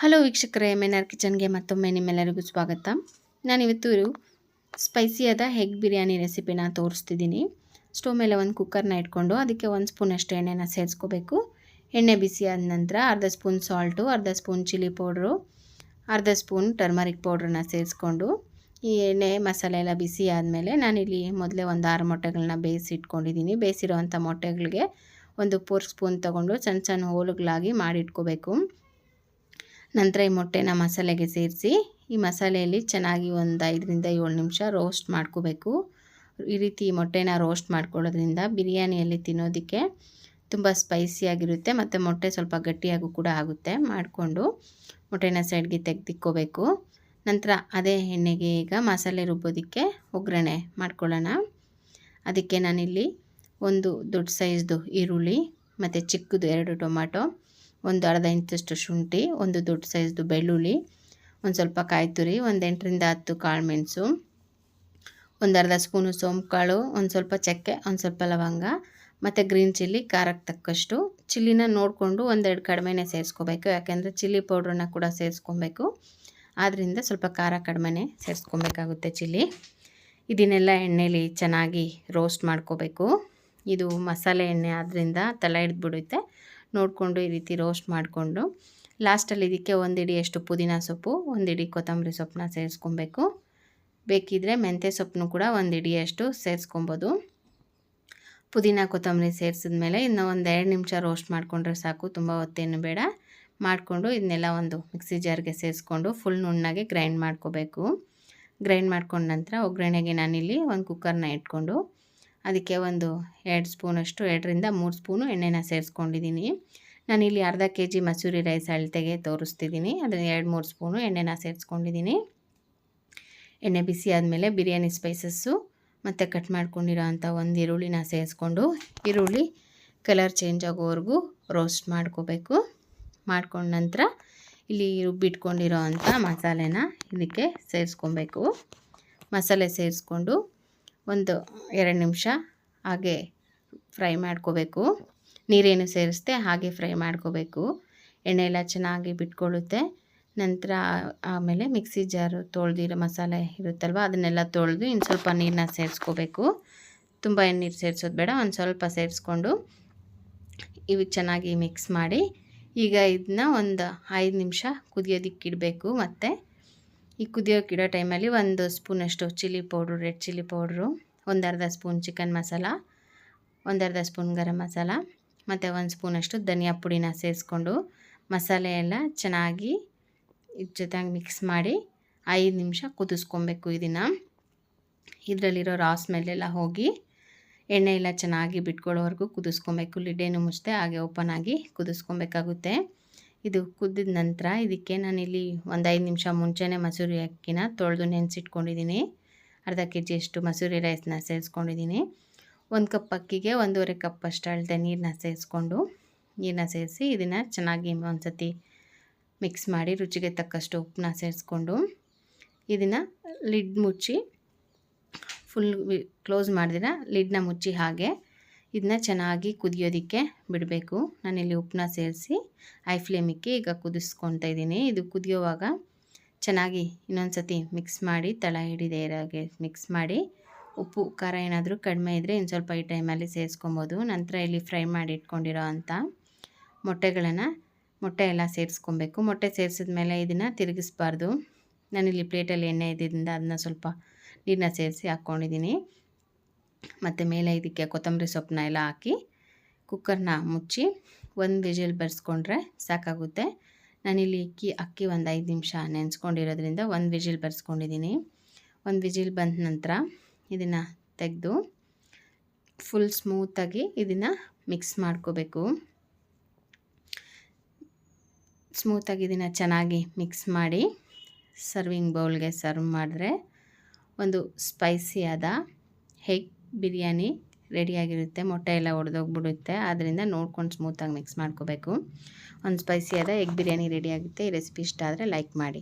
Hello ವೀಕ್ಷಕರೇ, MNR ಕಿಚನ್ಗೆ ಮತ್ತೊಮ್ಮೆ ನಿಮ್ಮೆಲ್ಲರಿಗೂ ಸ್ವಾಗತ. ನಾನಿವತ್ತು ಸ್ಪೈಸಿಯಾದ ಎಗ್ ಬಿರಿಯಾನಿ ರೆಸಿಪಿನ ತೋರಿಸ್ತಿದ್ದೀನಿ. ಸ್ಟವ್ ಮೇಲೆ ಒಂದು ಕುಕ್ಕರ್ನ ಇಟ್ಕೊಂಡು ಅದಕ್ಕೆ 1 ಸ್ಪೂನಷ್ಟು ಎಣ್ಣೆನ ಸೇರಿಸ್ಕೋಬೇಕು. ಎಣ್ಣೆ ಬಿಸಿ ಆದ ನಂತರ ಅರ್ಧ ಸ್ಪೂನ್ ಸಾಲ್ಟು, ಅರ್ಧ ಸ್ಪೂನ್ ಚಿಲ್ಲಿ ಪೌಡ್ರು, ಅರ್ಧ ಸ್ಪೂನ್ ಟರ್ಮರಿಕ್ ಪೌಡ್ರನ್ನ ಸೇರಿಸ್ಕೊಂಡು ಈ ಎಣ್ಣೆ ಮಸಾಲೆ ಎಲ್ಲ ಬಿಸಿ ಆದಮೇಲೆ ನಾನಿಲ್ಲಿ ಮೊದಲೇ ಒಂದು 6 ಮೊಟ್ಟೆಗಳನ್ನ ಬೇಯಿಸಿಟ್ಕೊಂಡಿದ್ದೀನಿ. ಬೇಯಿಸಿರೋವಂಥ ಮೊಟ್ಟೆಗಳಿಗೆ ಒಂದು 4 ಸ್ಪೂನ್ ತೊಗೊಂಡು ಸಣ್ಣ ಸಣ್ಣ ಹೋಳುಗಳಾಗಿ ಮಾಡಿಟ್ಕೋಬೇಕು. ನಂತರ ಈ ಮೊಟ್ಟೆನ ಮಸಾಲೆಗೆ ಸೇರಿಸಿ ಈ ಮಸಾಲೆಯಲ್ಲಿ ಚೆನ್ನಾಗಿ ಒಂದು 5ರಿಂದ 7 ನಿಮಿಷ ರೋಸ್ಟ್ ಮಾಡ್ಕೋಬೇಕು. ಈ ರೀತಿ ಮೊಟ್ಟೆನ ರೋಸ್ಟ್ ಮಾಡ್ಕೊಳ್ಳೋದ್ರಿಂದ ಬಿರಿಯಾನಿಯಲ್ಲಿ ತಿನ್ನೋದಕ್ಕೆ ತುಂಬ ಸ್ಪೈಸಿಯಾಗಿರುತ್ತೆ ಮತ್ತು ಮೊಟ್ಟೆ ಸ್ವಲ್ಪ ಗಟ್ಟಿಯಾಗೂ ಕೂಡ ಆಗುತ್ತೆ. ಮಾಡಿಕೊಂಡು ಮೊಟ್ಟೆನ ಸೈಡ್ಗೆ ತೆಗೆದಿಕ್ಕೋಬೇಕು. ನಂತರ ಅದೇ ಎಣ್ಣೆಗೆ ಈಗ ಮಸಾಲೆ ರುಬ್ಬೋದಕ್ಕೆ ಒಗ್ಗರಣೆ ಮಾಡ್ಕೊಳ್ಳೋಣ. ಅದಕ್ಕೆ ನಾನಿಲ್ಲಿ ಒಂದು ದೊಡ್ಡ ಸೈಜ್ದು ಈರುಳ್ಳಿ ಮತ್ತು ಚಿಕ್ಕದು 2 ಟೊಮಾಟೊ, ಒಂದು ಅರ್ಧ ಇಂಚಷ್ಟು ಶುಂಠಿ, ಒಂದು ದೊಡ್ಡ ಸೈಜ್ದು ಬೆಳ್ಳುಳ್ಳಿ, ಒಂದು ಸ್ವಲ್ಪ ಕಾಯಿ ತುರಿ, ಒಂದು 8ರಿಂದ 10 ಕಾಳು ಮೆಣಸು, ಒಂದು ಅರ್ಧ ಸ್ಪೂನು ಸೋಂಪು ಕಾಳು, ಒಂದು ಸ್ವಲ್ಪ ಚಕ್ಕೆ, ಒಂದು ಸ್ವಲ್ಪ ಲವಂಗ ಮತ್ತು ಗ್ರೀನ್ ಚಿಲ್ಲಿ ಖಾರಕ್ಕೆ ತಕ್ಕಷ್ಟು. ಚಿಲ್ಲಿನ ನೋಡಿಕೊಂಡು 1-2 ಕಡಿಮೆನೇ ಸೇರಿಸ್ಕೋಬೇಕು, ಯಾಕೆಂದರೆ ಚಿಲ್ಲಿ ಪೌಡ್ರನ್ನ ಕೂಡ ಸೇರಿಸ್ಕೊಬೇಕು. ಆದ್ದರಿಂದ ಸ್ವಲ್ಪ ಖಾರ ಕಡಿಮೆನೇ ಸೇರಿಸ್ಕೊಬೇಕಾಗುತ್ತೆ ಚಿಲ್ಲಿ. ಇದನ್ನೆಲ್ಲ ಎಣ್ಣೆಲಿ ಚೆನ್ನಾಗಿ ರೋಸ್ಟ್ ಮಾಡ್ಕೋಬೇಕು. ಇದು ಮಸಾಲೆ ಎಣ್ಣೆ ಆದ್ದರಿಂದ ತಲೆ ಹಿಡಿದ್ಬಿಡುತ್ತೆ. ನೋಡಿಕೊಂಡು ಈ ರೀತಿ ರೋಸ್ಟ್ ಮಾಡಿಕೊಂಡು ಲಾಸ್ಟಲ್ಲಿ ಇದಕ್ಕೆ 1 ಹಿಡಿಯಷ್ಟು ಪುದೀನ ಸೊಪ್ಪು, 1 ಹಿಡಿ ಕೊತ್ತಂಬರಿ ಸೊಪ್ಪನ್ನ ಸೇರಿಸ್ಕೊಬೇಕು. ಬೇಕಿದ್ದರೆ ಮೆಂತ್ಯ ಸೊಪ್ಪನ್ನು ಕೂಡ 1 ಹಿಡಿಯಷ್ಟು ಸೇರಿಸ್ಕೊಬೋದು. ಪುದೀನ ಕೊತ್ತಂಬರಿ ಸೇರಿಸಿದ್ಮೇಲೆ ಇನ್ನು ಒಂದು 2 ನಿಮಿಷ ರೋಸ್ಟ್ ಮಾಡಿಕೊಂಡ್ರೆ ಸಾಕು, ತುಂಬ ಹೊತ್ತೇನು ಬೇಡ. ಮಾಡಿಕೊಂಡು ಇದನ್ನೆಲ್ಲ ಒಂದು ಮಿಕ್ಸಿ ಜಾರ್ಗೆ ಸೇರಿಸ್ಕೊಂಡು ಫುಲ್ ನುಣ್ಣಗೆ ಗ್ರೈಂಡ್ ಮಾಡ್ಕೋಬೇಕು. ಗ್ರೈಂಡ್ ಮಾಡ್ಕೊಂಡ ನಂತರ ಒಗ್ಗರಣೆಗೆ ನಾನಿಲ್ಲಿ ಒಂದು ಕುಕ್ಕರ್ನ ಇಟ್ಕೊಂಡು ಅದಕ್ಕೆ ಒಂದು 2 ಸ್ಪೂನಷ್ಟು 2ರಿಂದ 3 ಸ್ಪೂನು ಎಣ್ಣೆನ ಸೇರಿಸ್ಕೊಂಡಿದ್ದೀನಿ. ನಾನಿಲ್ಲಿ ಅರ್ಧ kg ಮಸೂರಿ ರೈಸ್ ಅಳತೆಗೆ ತೋರಿಸ್ತಿದ್ದೀನಿ. ಅದನ್ನು 2-3 ಸ್ಪೂನು ಎಣ್ಣೆನ ಸೇರಿಸ್ಕೊಂಡಿದ್ದೀನಿ. ಎಣ್ಣೆ ಬಿಸಿ ಆದಮೇಲೆ ಬಿರಿಯಾನಿ ಸ್ಪೈಸಸ್ಸು ಮತ್ತು ಕಟ್ ಮಾಡ್ಕೊಂಡಿರೋ ಅಂಥ ಒಂದು ಈರುಳ್ಳಿನ ಸೇರಿಸ್ಕೊಂಡು ಈರುಳ್ಳಿ ಕಲರ್ ಚೇಂಜ್ ಆಗೋವರೆಗೂ ರೋಸ್ಟ್ ಮಾಡ್ಕೋಬೇಕು. ಮಾಡ್ಕೊಂಡ ನಂತರ ಇಲ್ಲಿ ರುಬ್ಬಿಟ್ಕೊಂಡಿರೋ ಅಂಥ ಮಸಾಲೆನ ಇದಕ್ಕೆ ಸೇರಿಸ್ಕೊಬೇಕು. ಮಸಾಲೆ ಸೇರಿಸ್ಕೊಂಡು ಒಂದು 2 ನಿಮಿಷ ಹಾಗೆ ಫ್ರೈ ಮಾಡ್ಕೋಬೇಕು. ನೀರೇನು ಸೇರಿಸ್ದೆ ಹಾಗೆ ಫ್ರೈ ಮಾಡ್ಕೋಬೇಕು. ಎಣ್ಣೆ ಎಲ್ಲ ಚೆನ್ನಾಗಿ ಬಿಟ್ಕೊಳ್ಳುತ್ತೆ. ನಂತರ ಆಮೇಲೆ ಮಿಕ್ಸಿ ಜಾರು ತೊಳೆದಿರೋ ಮಸಾಲೆ ಇರುತ್ತಲ್ವ ಅದನ್ನೆಲ್ಲ ತೊಳೆದು ಇನ್ನು ಸ್ವಲ್ಪ ನೀರನ್ನ ಸೇರಿಸ್ಕೋಬೇಕು. ತುಂಬ ನೀರು ಸೇರಿಸೋದು ಬೇಡ, ಒಂದು ಸ್ವಲ್ಪ ಸೇರಿಸ್ಕೊಂಡು ಇವಾಗ ಚೆನ್ನಾಗಿ ಮಿಕ್ಸ್ ಮಾಡಿ ಈಗ ಇದನ್ನ ಒಂದು 5 ನಿಮಿಷ ಕುದಿಯೋದಕ್ಕಿಡಬೇಕು. ಮತ್ತು ಈ ಕುದಿಯೋಕ್ಕಿಡೋ ಟೈಮಲ್ಲಿ 1 ಸ್ಪೂನಷ್ಟು chilli powder, red chilli powder, ಒಂದು ಅರ್ಧ ಸ್ಪೂನ್ ಚಿಕನ್ ಮಸಾಲ, ಒಂದು ಅರ್ಧ ಸ್ಪೂನ್ ಗರಂ ಮಸಾಲ ಮತ್ತು 1 ಸ್ಪೂನಷ್ಟು ಧನಿಯಾ ಪುಡಿನ ಸೇರಿಸ್ಕೊಂಡು ಮಸಾಲೆ ಎಲ್ಲ ಚೆನ್ನಾಗಿ ಇದ್ರ ಜೊತೆಗೆ ಮಿಕ್ಸ್ ಮಾಡಿ 5 ನಿಮಿಷ ಕುದಿಸ್ಕೊಬೇಕು. ಇದರಲ್ಲಿರೋ ರಾ ಸ್ಮೆಲ್ಲೆಲ್ಲ ಹೋಗಿ ಎಣ್ಣೆ ಎಲ್ಲ ಚೆನ್ನಾಗಿ ಬಿಟ್ಕೊಳ್ಳೋವರೆಗೂ ಕುದಿಸ್ಕೊಬೇಕು. ಲಿಡ್ಡೇನು ಮುಚ್ಚದೆ ಹಾಗೆ ಓಪನ್ ಆಗಿ ಕುದಿಸ್ಕೊಬೇಕಾಗುತ್ತೆ. ಇದು ಕುದ್ದಿದ ನಂತರ ಇದಕ್ಕೆ ನಾನಿಲ್ಲಿ ಒಂದು 5 ನಿಮಿಷ ಮುಂಚೆನೇ ಮಸೂರಿ ಅಕ್ಕಿನ ತೊಳೆದು ನೆನೆಸಿಟ್ಕೊಂಡಿದ್ದೀನಿ. ಅರ್ಧ kg ಅಷ್ಟು ಮಸೂರಿ ರೈಸ್ನ ಸೇರಿಸ್ಕೊಂಡಿದ್ದೀನಿ. 1 ಕಪ್ ಅಕ್ಕಿಗೆ 1.5 ಕಪ್ ಅಷ್ಟು ಅಳತೆ ನೀರನ್ನ ಸೇರಿಸಿ ಇದನ್ನು ಚೆನ್ನಾಗಿ ಒಂದು ಸತಿ ಮಿಕ್ಸ್ ಮಾಡಿ ರುಚಿಗೆ ತಕ್ಕಷ್ಟು ಉಪ್ಪನ್ನ ಸೇರಿಸ್ಕೊಂಡು ಇದನ್ನು ಲಿಡ್ ಮುಚ್ಚಿ ಫುಲ್ ಕ್ಲೋಸ್ ಮಾಡಿದಿರ ಲಿಡ್ನ ಮುಚ್ಚಿ ಹಾಗೆ ಇದನ್ನ ಚೆನ್ನಾಗಿ ಕುದಿಯೋದಕ್ಕೆ ಬಿಡಬೇಕು. ನಾನಿಲ್ಲಿ ಉಪ್ಪನ್ನ ಸೇರಿಸಿ ಹೈ ಫ್ಲೇಮಿಗೆ ಈಗ ಕುದಿಸ್ಕೊತಾ ಇದ್ದೀನಿ. ಇದು ಕುದಿಯೋವಾಗ ಚೆನ್ನಾಗಿ ಇನ್ನೊಂದು ಸತಿ ಮಿಕ್ಸ್ ಮಾಡಿ ತಳ ಹಿಡಿದೇ ಇರೋಗೆ ಮಿಕ್ಸ್ ಮಾಡಿ ಉಪ್ಪು ಖಾರ ಏನಾದರೂ ಕಡಿಮೆ ಇದ್ದರೆ ಇನ್ನು ಸ್ವಲ್ಪ ಈ ಟೈಮಲ್ಲಿ ಸೇರಿಸ್ಕೊಬೋದು. ನಂತರ ಇಲ್ಲಿ ಫ್ರೈ ಮಾಡಿ ಇಟ್ಕೊಂಡಿರೋ ಅಂಥ ಮೊಟ್ಟೆ ಎಲ್ಲ ಸೇರಿಸ್ಕೊಬೇಕು. ಮೊಟ್ಟೆ ಸೇರಿಸಿದ್ಮೇಲೆ ಇದನ್ನು ತಿರುಗಿಸ್ಬಾರ್ದು. ನಾನಿಲ್ಲಿ ಪ್ಲೇಟಲ್ಲಿ ಎಣ್ಣೆ ಇದ್ದಿದ್ದರಿಂದ ಅದನ್ನ ಸ್ವಲ್ಪ ನೀರನ್ನ ಸೇರಿಸಿ ಹಾಕ್ಕೊಂಡಿದ್ದೀನಿ. ಮತ್ತು ಮೇಲೆ ಇದಕ್ಕೆ ಕೊತ್ತಂಬರಿ ಸೊಪ್ಪನ್ನ ಎಲ್ಲ ಹಾಕಿ ಕುಕ್ಕರ್ನ ಮುಚ್ಚಿ 1 ವಿಜಿಲ್ ಬರ್ಸ್ಕೊಂಡ್ರೆ ಸಾಕಾಗುತ್ತೆ. ನಾನಿಲ್ಲಿ ಅಕ್ಕಿ ಒಂದು 5 ನಿಮಿಷ ನೆನೆಸ್ಕೊಂಡಿರೋದ್ರಿಂದ 1 ವಿಜಿಲ್ ಬರ್ಸ್ಕೊಂಡಿದ್ದೀನಿ. 1 ವಿಜಿಲ್ ಬಂದ ನಂತರ ಇದನ್ನು ತೆಗೆದು ಫುಲ್ ಸ್ಮೂತಾಗಿ ಇದನ್ನು ಮಿಕ್ಸ್ ಮಾಡ್ಕೋಬೇಕು. ಸ್ಮೂತಾಗಿ ಇದನ್ನು ಚೆನ್ನಾಗಿ ಮಿಕ್ಸ್ ಮಾಡಿ ಸರ್ವಿಂಗ್ ಬೌಲ್ಗೆ ಸರ್ವ್ ಮಾಡಿದ್ರೆ ಒಂದು ಸ್ಪೈಸಿಯಾದ ಎಗ್ ಬಿರಿಯಾನಿ ರೆಡಿಯಾಗಿರುತ್ತೆ. ಮೊಟ್ಟೆ ಎಲ್ಲ ಒಡೆದೋಗ್ಬಿಡುತ್ತೆ, ಆದ್ದರಿಂದ ನೋಡ್ಕೊಂಡು ಸ್ಮೂತಾಗಿ ಮಿಕ್ಸ್ ಮಾಡ್ಕೋಬೇಕು. ಒಂದು ಸ್ಪೈಸಿಯಾದ ಎಗ್ ಬಿರಿಯಾನಿ ರೆಡಿಯಾಗುತ್ತೆ. ಈ ರೆಸಿಪಿ ಇಷ್ಟ ಆದರೆ ಲೈಕ್ ಮಾಡಿ.